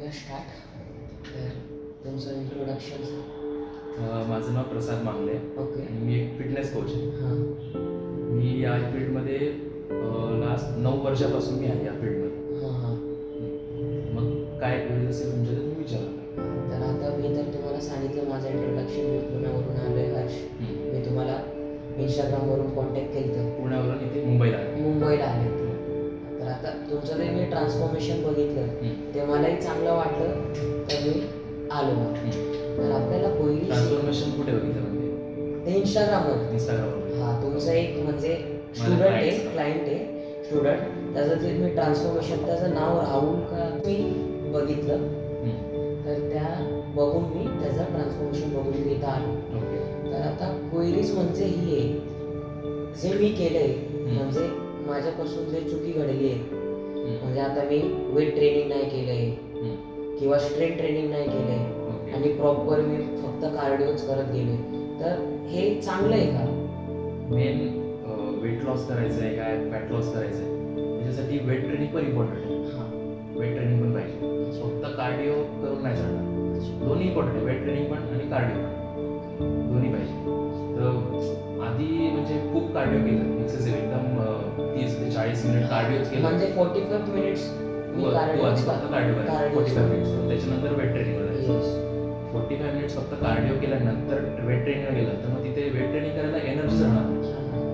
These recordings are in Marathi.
स्टार्ट तर तुमचं इंट्रोडक्शन. माझं नाव प्रसाद मांगले. ओके. मी एक फिटनेस कोच आहे. हां मी या फील्डमध्ये लास्ट 9 वर्षापासून मी आहे या फील्डमध्ये. हां हां मग काय क्वेरीज असेल तुमच्या तर तुम्ही विचारा. तर आता मी तर तुम्हाला सांगितलं माझं इंट्रोडक्शन. मी पुण्यावरून आलो आहे हर्ष. मी तुम्हाला इंस्टाग्रामवरून कॉन्टॅक्ट केलं तर पुण्यावरून इथे मुंबईला आहे. मुंबईला आले तर आता तुमचं ते मी ट्रान्सफॉर्मेशन बघितलं ते मलाही चांगलं वाटलं तर मी आलो मग. तर आपल्याला पहिली ट्रान्सफॉर्मेशन कुठे बघितलं म्हणजे ते इंस्टाग्रामवर. इंस्टाग्रामवर. हां तुमचं एक म्हणजे स्टुडंट आहे, क्लायंट आहे स्टुडंट. त्याचं ते मी ट्रान्सफॉर्मेशन त्याचं नाव राहुल का मी बघितलं तर त्या बघून मी त्याचं ट्रान्सफॉर्मेशन बघून मी इथं आलो. ओके. तर आता क्वेरीज म्हणजे ही आहे जे मी केलं आहे म्हणजे माझ्यापासून जे चुकी घडली आहे. म्हणजे आता मी वेट ट्रेनिंग नाही केलं आहे किंवा स्ट्रेंथ ट्रेनिंग नाही केलं आहे आणि प्रॉपर मी फक्त कार्डिओच करत गेले तर हे चांगलं आहे का? मेन वेट लॉस करायचं आहे काय फॅट लॉस करायचं आहे त्याच्यासाठी वेट ट्रेनिंग पण इम्पॉर्टंट आहे. हां वेट ट्रेनिंग पण पाहिजे. फक्त कार्डिओ करून नाही चालणार. दोन्ही इम्पॉर्टंट आहे. वेट ट्रेनिंग पण आणि कार्डिओ पण दोन्ही पाहिजे. तर आधी म्हणजे खूप कार्डिओ केलं एक्सरसाइज एकदम 30 ते 40 मिनिट कार्डिओच केलं. म्हणजे 45 मिनिट्स मी कार्डिओच फक्त कार्डिओ करायचं 45 मिनिट्स. त्याच्यानंतर वेट ट्रेनिंग करायचं. 45 मिनिट्स फक्त कार्डिओ केल्यानंतर वेट ट्रेनिंग गेलं तर मग तिथे वेट ट्रेनिंग करायला एनर्जी राहणार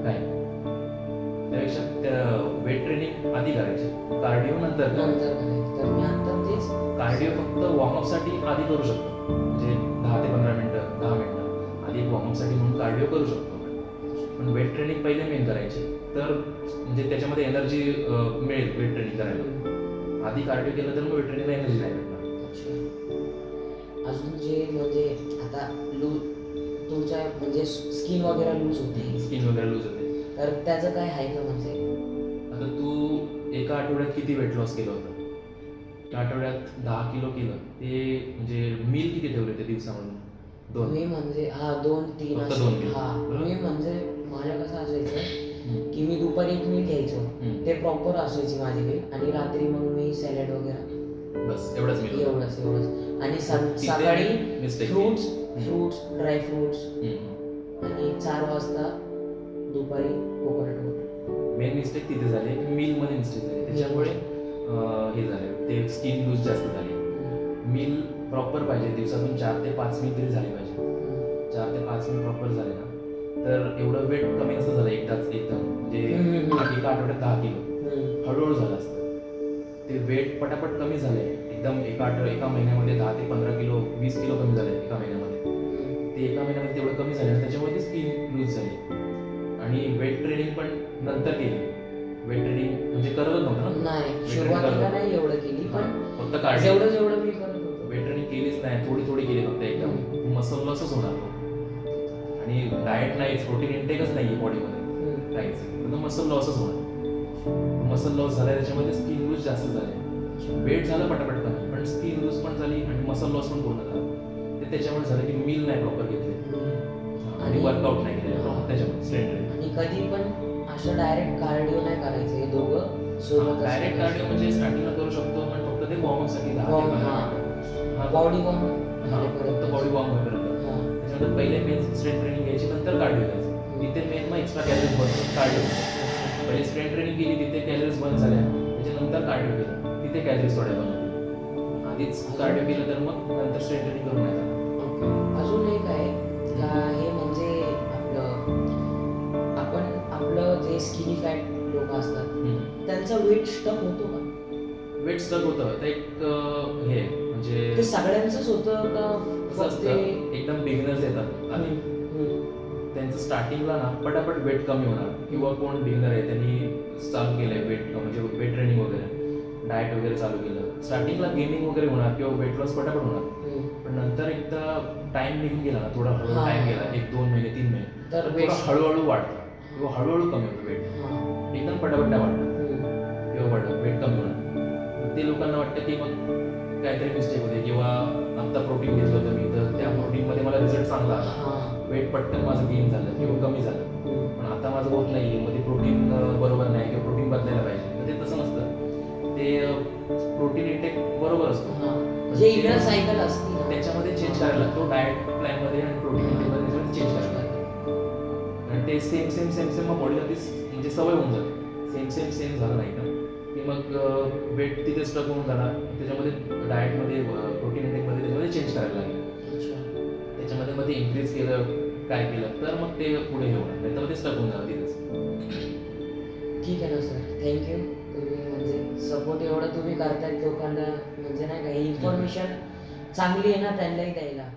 काय. त्यापेक्षा वेट ट्रेनिंग आधी करायची कार्डिओ नंतर तर मी आता तेच कार्डिओ फक्त वॉर्मअपसाठी आधी करू शकतो. म्हणजे 10 ते 15 मिनिटं 10 मिनिटं आधी एक वॉर्मअपसाठी म्हणून कार्डिओ करू शकतो. पण वेट ट्रेनिंग पहिले मेन करायची तर म्हणजे त्याच्यामध्ये एनर्जी मिळेल. वेट ट्रेनिंग करायला आधी कार्डिओ केलं तर मग वेट ट्रेनिंगला एनर्जी नाही भेटणार. अजून जे म्हणजे आता लूज तुमच्या म्हणजे स्किन वगैरे लूज होते, स्किन वगैरे लूज होते तर त्याचं काय आहे का? म्हणजे आता तू एका आठवड्यात किती वेट लॉस केलं होतं? एका आठवड्यात 10 किलो केलं ते म्हणजे मील किती ठेवले ते दिवसामधून? 2. मी म्हणजे 2-3 फक्त 2 मील. मी म्हणजे माझ्या कसं असायचं की मी दुपारी एक मील घ्यायचो ते प्रॉपर असायची माझी मील आणि रात्री मग मी सॅलड वगैरे बस एवढंच मील. एवढंच आणि तिथे सकाळी mistake फ्रुट्स ड्राय फ्रुट्स आणि 4 वाजता दुपारी कोकोनट वॉटर. मेन मिस्टेक तिथे झाली की मीलमध्ये मिस्टेक झाली त्याच्यामुळे हे झालं ते स्किन लूज जास्त झाली. मील प्रॉपर पाहिजे दिवसातून 4 ते 5 मील तरी झाले पाहिजे. 4 ते 5 मील प्रॉपर झाले ना तर एवढं वेट कमी नसतं झालं एकदाच एकदम म्हणजे एका आठवड्यात 10 किलो हळूहळू झालं असतं. ते वेट पटापट कमी झाले एकदम एका महिन्यामध्ये 10 ते 15 किलो 20 किलो कमी झाले एका महिन्यामध्ये. ते एका महिन्यामध्ये तेवढं कमी झालं त्याच्यामुळे ती स्किन लूज झाली. आणि वेट ट्रेनिंग पण नंतर केली. वेट ट्रेनिंग म्हणजे करतच नव्हतं ना. नाही सुरुवातीला नाही एवढं केली पण फक्त कार्डिओ जेवढं मी करत होतो. वेट ट्रेनिंग केलीच नाही थोडी केली फक्त एकदम मसल लॉसच होणार. आणि डाएट नाहीच प्रोटीन इंटेकच नाही आहे बॉडीमध्ये काहीच फक्त मसल लॉसच होणार. मसल लॉस झाला त्याच्यामध्ये स्किन लूज जास्त झाले. वेट झालं पटापट कमी पण स्किन लूज पण झाली आणि मसल लॉस पण पूर्ण झाला. ते त्याच्यामुळे झालं की मील नाही प्रॉपर घेतले आणि वर्कआउट नाही केले प्रॉपर त्याच्यामुळे स्ट्रेंथ ट्रेनिंग. आणि कधी पण असं डायरेक्ट कार्डिओ नाही करायचं. हे दोघं सोबत डायरेक्ट कार्डिओ म्हणजे स्टार्टिंगला करू शकतो पण फक्त ते वॉर्मअपसाठी बॉडी वॉर्म फक्त बॉडी वॉर्म होईपर्यंत. त्याच्यानंतर पहिले मेन स्ट्रेंथ ट्रेनिंग घ्यायची नंतर कार्डिओ घ्यायचं. तिथे मेन मग एक्स्ट्रा कॅलरीज बर्न कार्डिओ. पहिले स्ट्रेंथ ट्रेनिंग केली तिथे कॅलरीज बर्न झाल्या त्याच्यानंतर कार्डिओ केलं तिथे कॅलरीज थोड्या बनवल्या. आधीच कार्डिओ केलं तर मग नंतर स्ट्रेंथ ट्रेनिंग करून नाही जाणार. अजून एक आहे का हे म्हणजे आपलं जे स्किनी फॅट लोक असतात त्यांचा वेट स्टक होतो का? वेट स्टक होतं ते एक हे म्हणजे ते सगळ्यांचंच होतं का? एकदम बिगिनर्स येतात आधी त्यांचं स्टार्टिंगला ना पटापट वेट कमी होणार किंवा कोण बिगिनर आहे त्यांनी चालू केलंय वेट म्हणजे वेट ट्रेनिंग वगैरे डाएट वगैरे चालू केलं स्टार्टिंगला गेमिंग वगैरे होणार किंवा वेट लॉस पटापट होणार. पण नंतर एकदा टाइम निघून गेला ना थोडा टाइम गेला 1-2 महिने 3 महिने तर वेट हळूहळू वाढतं किंवा हळूहळू कमी होतं. वेट एकदम पटापट नाही वाढतं किंवा वेट कमी होणार. ते लोकांना वाटतं की मग काहीतरी मिस्टेक होते किंवा आता प्रोटीन घेतलं होतं मी तर त्या प्रोटीनमध्ये मला रिझल्ट चांगला आला. वेट पटकन माझं गेन झालं किंवा कमी झालं पण आता माझं होत नाही आहे. मध्ये प्रोटीन बरोबर नाही किंवा प्रोटीन बदलायला पाहिजे. तर ते तसं नसतं. ते प्रोटीन इंटेक बरोबर असतो जे इनर सायकल असते ना त्याच्यामध्ये चेंज करायला लागतो डाएट प्लॅन मध्ये आणि प्रोटीन मध्ये त्याच्यामध्ये चेंज करायला लागतो. आणि ते सेम सेम सेम सेम मग बॉडीला ती म्हणजे सवय होऊन जाते. सेम सेम सेम झालं नाही का की मग वेट तिथे स्टक होऊन जाणार. त्याच्यामध्ये डाएटमध्ये प्रोटीन इंटेकमध्ये त्याच्यामध्ये चेंज करायला लागेल. त्याच्यामध्ये मग ते इन्क्रीज केलं काय केलं तर मग ते पुढे हे होणार नाही तर मग ते स्टक होऊन जाणार तिथेच. ठीक आहे ना सर, थँक्यू. तुम्ही म्हणजे सपोर्ट एवढं तुम्ही करतायत लोकांना, म्हणजे नाही का ही इन्फॉर्मेशन चांगली आहे ना त्यांनाही द्यायला.